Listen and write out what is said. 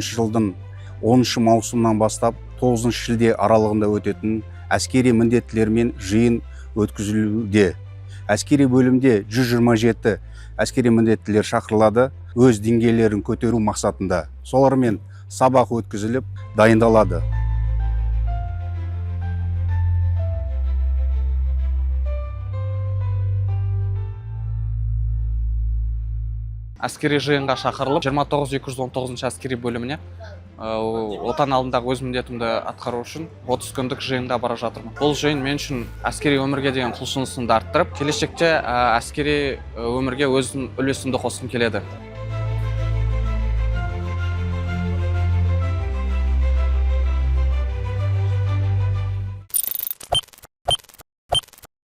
жылдың 10 маусымнан бастап 9 шілде аралығында өтетін әскери міндеттілермен жиын өткізілуде. Әскери бөлімде 127 әскери міндеттілер шақырылады, өз деңгейлерін көтеру мақсатында. Солармен сабақ өткізіліп, дайындалады. Әскери жиынға шақырылып, 29-219 әскери бөліміне отан алдындағы өз міндетімді атқару үшін 30 күндік жиынға бара жатырмын. Бұл жиын мен үшін әскери өмірге деген құлшынысымды арттырып, келешекте әскери өмірге өзім үлесімді қосқым келеді.